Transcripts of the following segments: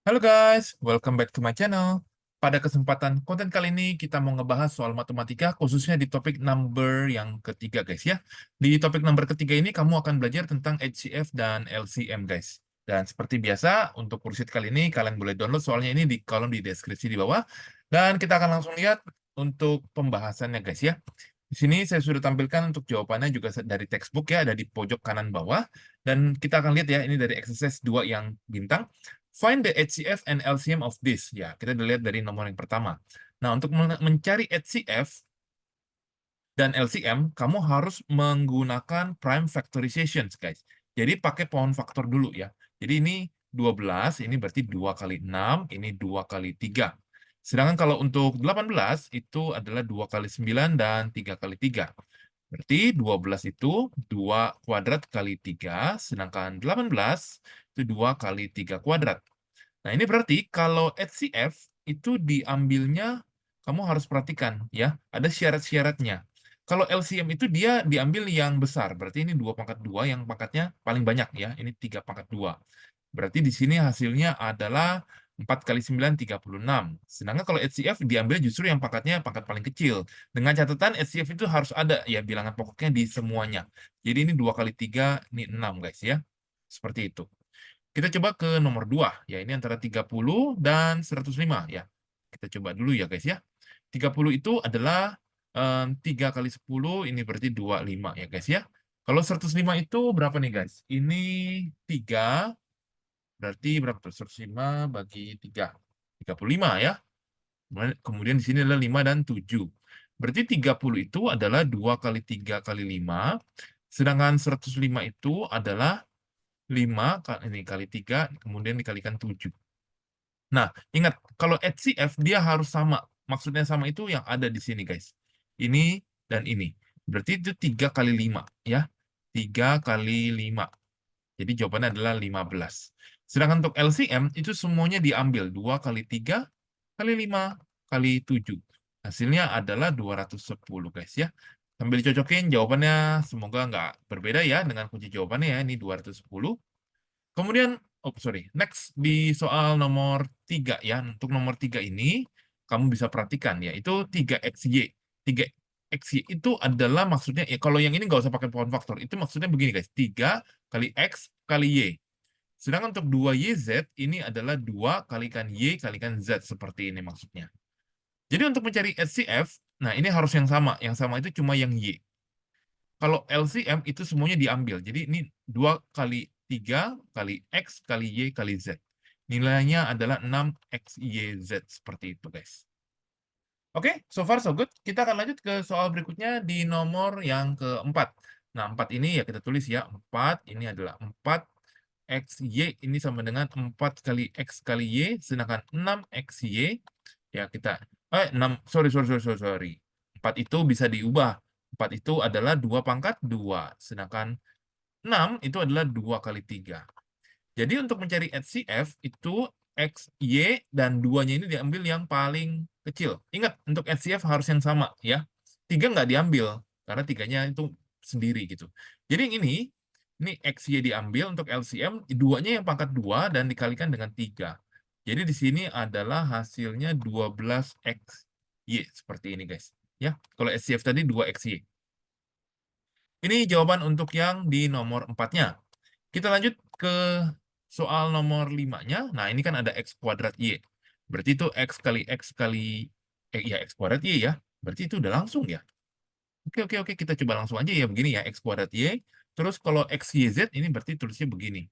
Halo guys, welcome back to my channel. Pada kesempatan konten kali ini kita mau ngebahas soal matematika khususnya di topik number yang ketiga guys ya. Di topik number ketiga ini kamu akan belajar tentang HCF dan LCM guys. Dan seperti biasa untuk worksheet kali ini kalian boleh download soalnya ini di kolom di deskripsi di bawah. Dan kita akan langsung lihat untuk pembahasannya guys ya. Di sini saya sudah tampilkan untuk jawabannya juga dari textbook ya, ada di pojok kanan bawah. Dan kita akan lihat ya, ini dari exercise 2 yang bintang. Find the HCF and LCM of this. Ya, kita lihat dari nomor yang pertama. Nah, untuk mencari HCF dan LCM, kamu harus menggunakan prime factorization, guys. Jadi pakai pohon faktor dulu ya. Jadi ini 12, ini berarti 2 kali 6, ini 2 kali 3. Sedangkan kalau untuk 18, itu adalah 2 kali 9 dan 3 kali 3. Berarti 12 itu 2 kuadrat kali 3, sedangkan 18 itu 2 kali 3 kuadrat. Nah, ini berarti kalau HCF itu diambilnya, kamu harus perhatikan ya, ada syarat-syaratnya. Kalau LCM itu dia diambil yang besar, berarti ini 2 pangkat 2 yang pangkatnya paling banyak ya, ini 3 pangkat 2. Berarti di sini hasilnya adalah 4 kali 9, 36. Sedangkan kalau HCF diambil justru yang pangkatnya pangkat paling kecil. Dengan catatan HCF itu harus ada ya bilangan pokoknya di semuanya. Jadi ini 2 kali 3, ini 6 guys ya. Seperti itu. Kita coba ke nomor 2, ya ini antara 30 dan 105 ya. Kita coba dulu ya guys ya. 30 itu adalah 3 kali 10, ini berarti 25 ya guys ya. Kalau 105 itu berapa nih guys? Ini 3, berarti berapa tuh? 105 bagi 3. 35 ya. Kemudian di sini adalah 5 dan 7. Berarti 30 itu adalah 2 kali 3 kali 5. Sedangkan 105 itu adalah 5 ini kali 3, kemudian dikalikan 7. Nah, ingat, kalau HCF dia harus sama. Maksudnya sama itu yang ada di sini, guys. Ini dan ini. Berarti itu 3 kali 5, ya. 3 kali 5. Jadi jawabannya adalah 15. Sedangkan untuk LCM, itu semuanya diambil. 2 kali 3 kali 5 kali 7. Hasilnya adalah 210, guys, ya. Sambil dicocokin jawabannya, semoga nggak berbeda ya dengan kunci jawabannya ya. Ini 210. Kemudian, oh sorry, next di soal nomor 3 ya. Untuk nomor 3 ini, kamu bisa perhatikan ya, itu 3XY. 3XY itu adalah maksudnya, ya kalau yang ini nggak usah pakai pohon faktor, itu maksudnya begini guys, 3 kali X kali Y. Sedangkan untuk 2YZ, ini adalah 2 kalikan Y kalikan Z, seperti ini maksudnya. Jadi untuk mencari HCF, nah ini harus yang sama itu cuma yang Y. Kalau LCM itu semuanya diambil. Jadi ini 2 kali 3 kali X kali Y kali Z. Nilainya adalah 6XYZ. Seperti itu, guys. Oke, so far so good. Kita akan lanjut ke soal berikutnya di nomor yang keempat. Nah, 4 ini ya kita tulis ya. 4 ini adalah 4 XY ini sama dengan 4 kali X kali Y, sedangkan 6XY, ya kita, 6, sorry. 4 itu bisa diubah. 4 itu adalah 2 pangkat 2, sedangkan 6 itu adalah 2 kali 3. Jadi untuk mencari HCF itu X, Y, dan 2-nya ini diambil yang paling kecil. Ingat, untuk HCF harus yang sama ya. 3 nggak diambil, karena 3-nya itu sendiri gitu. Jadi yang ini X, Y diambil untuk LCM, 2-nya yang pangkat 2 dan dikalikan dengan 3. Jadi di sini adalah hasilnya 12X, Y. Seperti ini guys. Ya, kalau HCF tadi 2X, Y. Ini jawaban untuk yang di nomor 4-nya. Kita lanjut ke soal nomor 5-nya. Nah, ini kan ada X kuadrat Y. Berarti itu X kali X kali, ya X kuadrat Y ya. Berarti itu udah langsung ya. Oke, kita coba langsung aja ya, begini ya, X kuadrat Y. Terus kalau X, Y, Z, ini berarti tulisnya begini.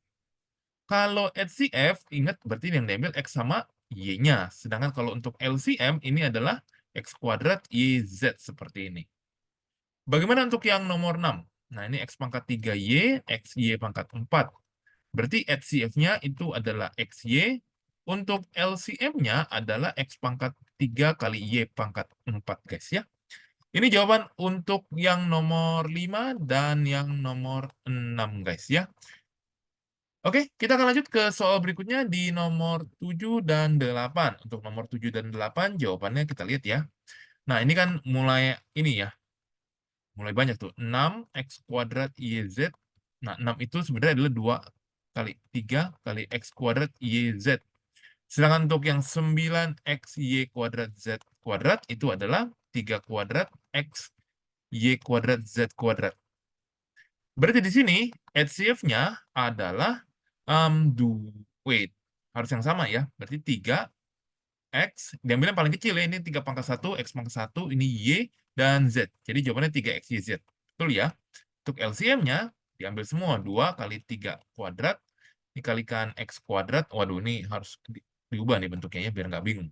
Kalau HCF, ingat berarti yang diambil X sama Y-nya. Sedangkan kalau untuk LCM, ini adalah X kuadrat YZ, seperti ini. Bagaimana untuk yang nomor 6? Nah, ini X pangkat 3Y, XY pangkat 4. Berarti HCF-nya itu adalah XY. Untuk LCM-nya adalah X pangkat 3 kali Y pangkat 4, guys ya. Ini jawaban untuk yang nomor 5 dan yang nomor 6, guys ya. Oke, kita akan lanjut ke soal berikutnya di nomor 7 dan 8. Untuk nomor 7 dan 8, jawabannya kita lihat ya. Nah, ini kan mulai ini ya, mulai banyak tuh. 6X kuadrat YZ. Nah, 6 itu sebenarnya adalah 2 kali 3 kali X kuadrat YZ. Sedangkan untuk yang 9xy kuadrat z kuadrat itu adalah 3 kuadrat x y kuadrat z kuadrat. Berarti di sini HCF-nya adalah wait, harus yang sama ya. Berarti 3x, diambil yang paling kecil ya, ini 3 pangkat 1, x pangkat 1, ini y, dan z. Jadi jawabannya 3x, y, z. Betul ya? Untuk LCM-nya, diambil semua. 2 kali 3 kuadrat, dikalikan x kuadrat. Waduh, ini harus diubah nih bentuknya ya, biar nggak bingung.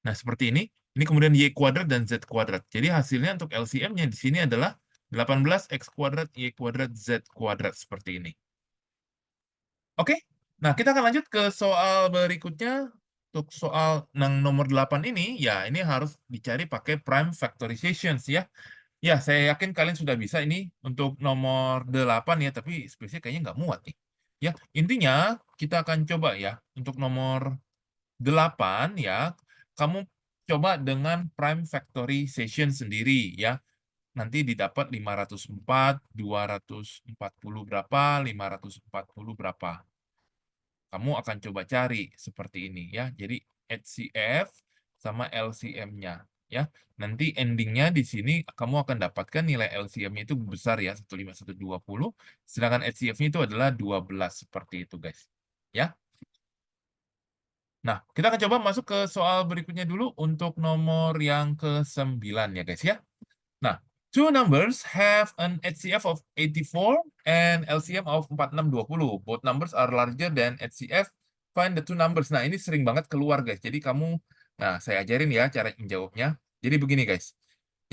Nah, seperti ini. Ini kemudian y kuadrat dan z kuadrat. Jadi hasilnya untuk LCM-nya di sini adalah 18x kuadrat, y kuadrat, z kuadrat. Seperti ini. Oke, nah kita akan lanjut ke soal berikutnya. Untuk soal yang nomor 8 ini, ya ini harus dicari pakai prime factorizations ya. Ya, saya yakin kalian sudah bisa ini untuk nomor 8 ya, tapi spesies kayaknya nggak muat nih. Ya, intinya kita akan coba ya, untuk nomor 8 ya, kamu coba dengan prime factorization sendiri ya. Nanti didapat 504, 240 berapa, 540 berapa. Kamu akan coba cari seperti ini ya. Jadi HCF sama LCM-nya ya. Nanti endingnya di sini kamu akan dapatkan nilai LCM-nya itu besar ya, 15120, sedangkan HCF-nya itu adalah 12 seperti itu guys. Ya. Nah, kita akan coba masuk ke soal berikutnya dulu untuk nomor yang ke-9 ya guys ya. Nah, two numbers have an HCF of 84 and LCM of 4620. Both numbers are larger than HCF. Find the two numbers. Nah, ini sering banget keluar, guys. Jadi kamu, nah saya ajarin ya cara menjawabnya. Jadi begini, guys.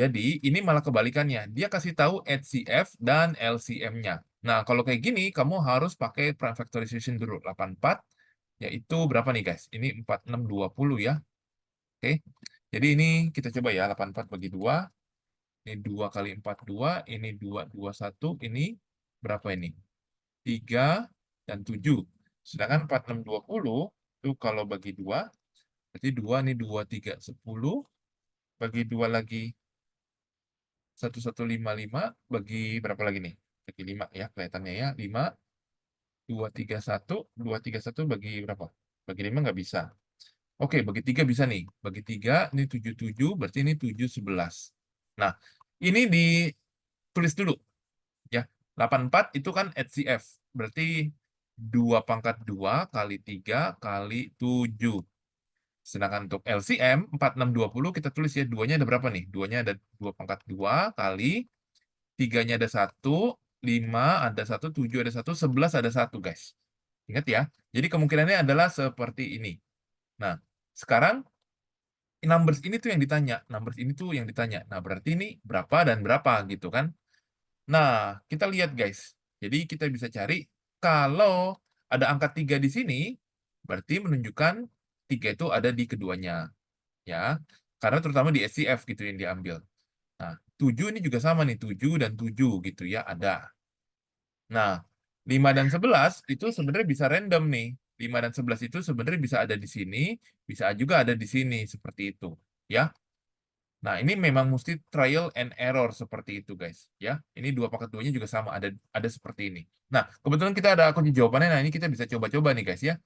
Jadi ini malah kebalikannya. Dia kasih tahu HCF dan LCM-nya. Nah, kalau kayak gini, kamu harus pakai prime factorization dulu. 84, yaitu berapa nih, guys? Ini 4620 ya. Oke. Jadi ini kita coba ya, 84 bagi 2. Ini 2 kali 4, 2. Ini 2, 2, 1. Ini berapa ini? 3 dan 7. Sedangkan 4, 6, 20, itu kalau bagi 2, berarti 2, ini 2, 3, 10. Bagi 2 lagi, 1, 1, 5, 5. Bagi berapa lagi nih? Bagi 5 ya, kelihatannya ya. 5, 2, 3, 1. 2, 3, 1 bagi berapa? Bagi 5 nggak bisa. Oke, bagi 3 bisa nih. Bagi 3, ini 7, 7. Berarti ini 7, 11. Nah, ini ditulis dulu. Ya, 84 itu kan HCF. Berarti 2 pangkat 2 kali 3 kali 7. Sedangkan untuk LCM 4620 kita tulis ya, 2-nya ada berapa nih? 2-nya ada 2 pangkat 2 kali 3-nya ada 1, 5 ada 1, 7 ada 1, 11 ada 1 guys. Ingat ya. Jadi kemungkinannya adalah seperti ini. Nah, sekarang numbers ini tuh yang ditanya. Numbers ini tuh yang ditanya. Nah, berarti ini berapa dan berapa gitu kan? Nah, kita lihat guys. Jadi kita bisa cari kalau ada angka 3 di sini, berarti menunjukkan 3 itu ada di keduanya. Ya, karena terutama di SCF gitu yang diambil. Nah, 7 ini juga sama nih, 7 dan 7 gitu ya, ada. Nah, 5 dan 11 itu sebenarnya bisa random nih. 5 dan 11 itu sebenarnya bisa ada di sini, bisa juga ada di sini, seperti itu. Ya, nah, ini memang mesti trial and error seperti itu, guys. Ya, ini 2 pangkat 2-nya juga sama, ada seperti ini. Nah, kebetulan kita ada kunci jawabannya. Nah, ini kita bisa coba-coba nih, guys ya.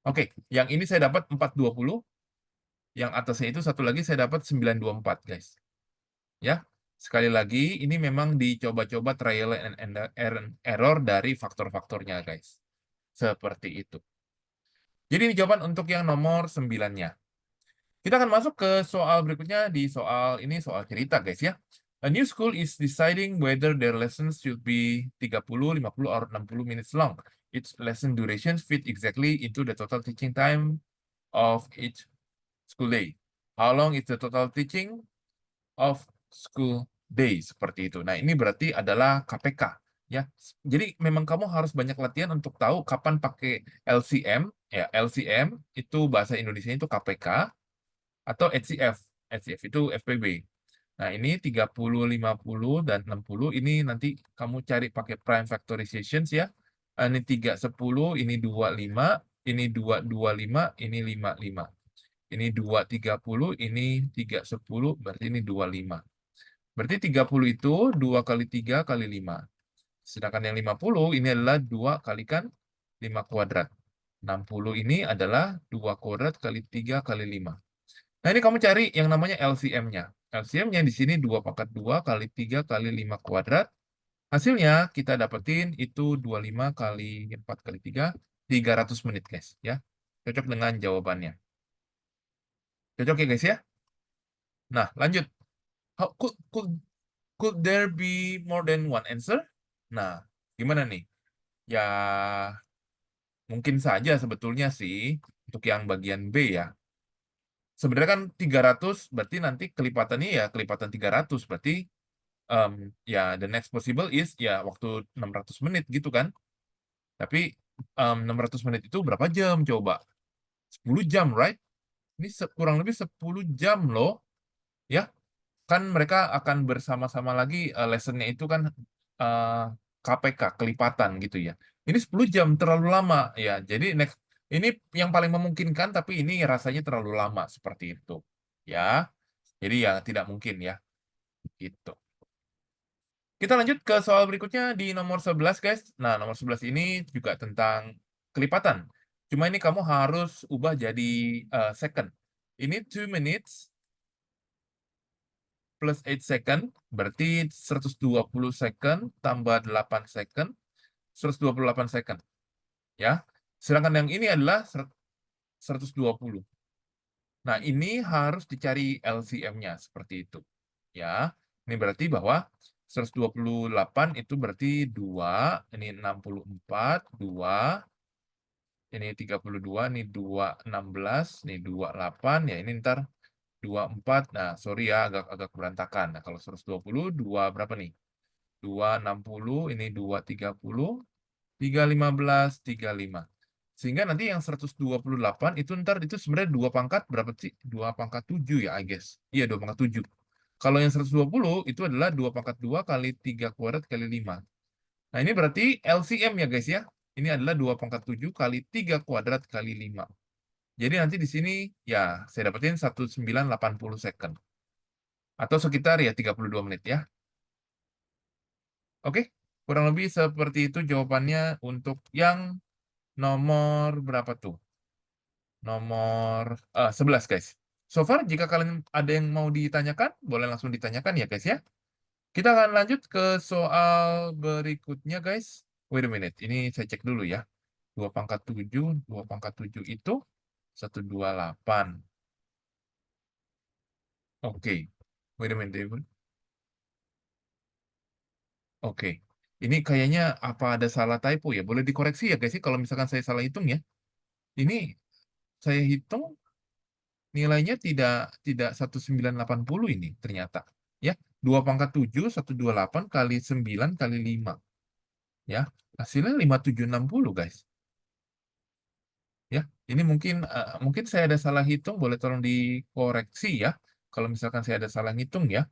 Oke, yang ini saya dapat 420. Yang atasnya itu satu lagi saya dapat 924, guys. Ya, sekali lagi ini memang dicoba-coba trial and error dari faktor-faktornya, guys. Seperti itu. Jadi ini jawaban untuk yang nomor 9-nya. Kita akan masuk ke soal berikutnya. Di soal ini soal cerita, guys ya. A new school is deciding whether their lessons should be 30, 50, or 60 minutes long. Each lesson duration fit exactly into the total teaching time of each school day. How long is the total teaching of school day? Seperti itu. Nah, ini berarti adalah KPK. Ya, jadi memang kamu harus banyak latihan untuk tahu kapan pakai LCM. Ya, LCM itu bahasa Indonesia itu KPK atau HCF. HCF itu FPB. Nah, ini 30, 50, dan 60. Ini nanti kamu cari pakai prime factorizations ya. Ini 3, 10, ini 2, 5, ini 2, 2, 5, ini 5, 5. Ini 2, 30, ini 3, 10, berarti ini 2, 5. Berarti 30 itu 2 kali 3 kali 5. Sedangkan yang 50 ini adalah 2 kalikan 5 kuadrat. 60 ini adalah 2 kuadrat kali 3 kali 5. Nah, ini kamu cari yang namanya LCM-nya. LCM-nya di sini 2 pangkat 2 kali 3 kali 5 kuadrat. Hasilnya kita dapetin itu 25 kali 4 kali 3, 300 menit, guys. Ya. Cocok dengan jawabannya. Cocok ya, guys ya? Nah, lanjut. Could there be more than one answer? Nah, gimana nih? Ya, mungkin saja sebetulnya sih untuk yang bagian B ya. Sebenarnya kan 300 berarti nanti kelipatannya ya kelipatan 300 berarti ya the next possible is ya waktu 600 menit gitu kan. Tapi 600 menit itu berapa jam coba? 10 jam, right? Ini kurang lebih 10 jam loh. Ya, kan mereka akan bersama-sama lagi lessonnya itu kan eh, KPK, kelipatan gitu ya. Ini 10 jam, terlalu lama. Ya, jadi next, ini yang paling memungkinkan, tapi ini rasanya terlalu lama seperti itu. Ya, jadi ya tidak mungkin ya. Gitu. Kita lanjut ke soal berikutnya di nomor 11, guys. Nah, nomor 11 ini juga tentang kelipatan. Cuma ini kamu harus ubah jadi second. Ini 2 minutes plus 8 second, berarti 120 second tambah 8 second, 128 second. Ya. Sedangkan yang ini adalah 120. Nah, ini harus dicari LCM-nya seperti itu. Ya. Ini berarti bahwa 128 itu berarti 2, ini 64, 2, ini 32, ini 2, 16, ini 28, ya ini ntar 24. Nah, sorry ya agak berantakan. Nah, kalau 120, 2 berapa nih? 260, ini 230, 315, 35. Sehingga nanti yang 128 itu ntar itu sebenarnya 2 pangkat berapa sih? 2 pangkat 7 ya, I guess. Iya, 2 pangkat 7. Kalau yang 120 itu adalah 2 pangkat 2 kali 3 kuadrat kali 5. Nah, ini berarti LCM ya, guys ya. Ini adalah 2 pangkat 7 kali 3 kuadrat kali 5. Jadi nanti di sini ya saya dapetin 1980 second. Atau sekitar ya 32 menit ya. Oke, kurang lebih seperti itu jawabannya untuk yang nomor berapa tuh? Nomor 11, guys. So far, jika kalian ada yang mau ditanyakan, boleh langsung ditanyakan ya, guys ya. Kita akan lanjut ke soal berikutnya, guys. Wait a minute, ini saya cek dulu ya. 2 pangkat 7, 2 pangkat 7 itu 128. Oke, wait a minute, David. Oke, ini kayaknya apa ada salah typo ya? Boleh dikoreksi ya, guys ya, kalau misalkan saya salah hitung ya. Ini saya hitung nilainya tidak tidak 1980 ini ternyata. Ya, 2 pangkat 7, 128 kali 9 kali 5. Ya, hasilnya 5760, guys. Ya, ini mungkin saya ada salah hitung, boleh tolong dikoreksi ya. Kalau misalkan saya ada salah hitung ya.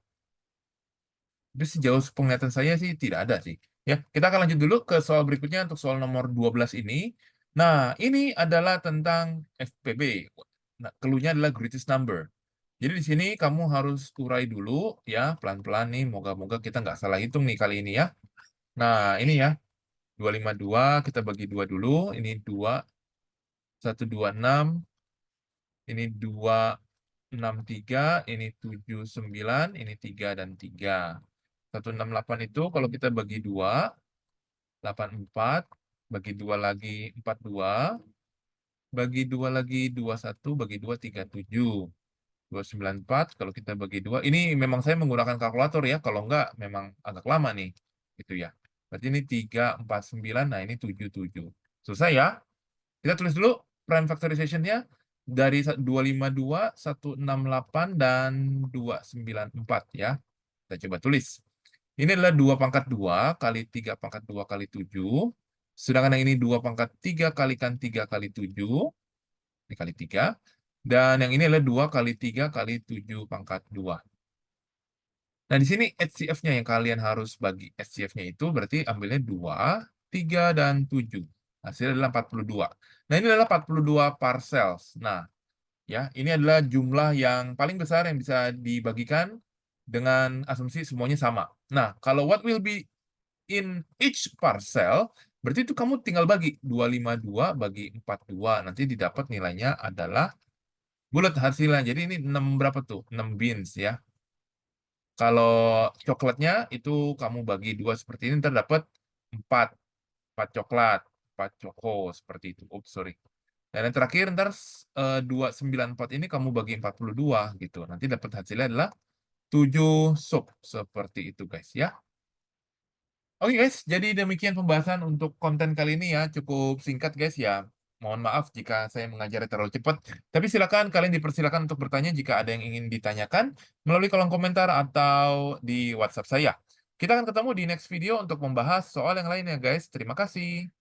Tapi sejauh penglihatan saya sih tidak ada sih. Ya, kita akan lanjut dulu ke soal berikutnya untuk soal nomor 12 ini. Nah, ini adalah tentang FPB. Nah, clue-nya adalah greatest number. Jadi di sini kamu harus urai dulu ya, pelan-pelan nih. Moga-moga kita nggak salah hitung nih kali ini ya. Nah, ini ya, 252 kita bagi 2 dulu. Ini 2, 126, ini 263, ini 79, ini 3 dan 3. 168 itu kalau kita bagi 2, 84, bagi 2 lagi 42, bagi 2 lagi 21, bagi 2 37. 294 kalau kita bagi 2. Ini memang saya menggunakan kalkulator ya, kalau enggak memang agak lama nih. Gitu ya. Berarti ini 349, nah ini 77. Selesai ya. Kita tulis dulu prime factorization-nya dari 252, 168, dan 294 ya. Kita coba tulis. Ini adalah 2 pangkat 2 kali 3 pangkat 2 kali 7. Sedangkan yang ini 2 pangkat 3 kalikan 3 kali 7. Ini kali 3. Dan yang ini adalah 2 kali 3 kali 7 pangkat 2. Nah, di sini HCF-nya yang kalian harus bagi. HCF-nya itu berarti ambilnya 2, 3, dan 7. Hasilnya adalah 42. Nah, ini adalah 42 parcels. Nah, ya, ini adalah jumlah yang paling besar yang bisa dibagikan dengan asumsi semuanya sama. Nah, kalau what will be in each parcel, Berarti itu kamu tinggal bagi 252 bagi 42. Nanti didapat nilainya adalah bulat hasilnya. Jadi ini 6 berapa tuh? 6 beans ya. Kalau coklatnya itu kamu bagi 2 seperti ini, ntar dapat 4. 4 coklat, 4 coko seperti itu. Oops, sorry. Dan yang terakhir ntar 294 ini kamu bagi 42 gitu. Nanti dapat hasilnya adalah 7 sup seperti itu guys ya. Oke guys, jadi demikian pembahasan untuk konten kali ini ya. Cukup singkat guys ya. Mohon maaf jika saya mengajarnya terlalu cepat. Tapi silakan kalian dipersilakan untuk bertanya jika ada yang ingin ditanyakan melalui kolom komentar atau di WhatsApp saya. Kita akan ketemu di next video untuk membahas soal yang lainnya guys. Terima kasih.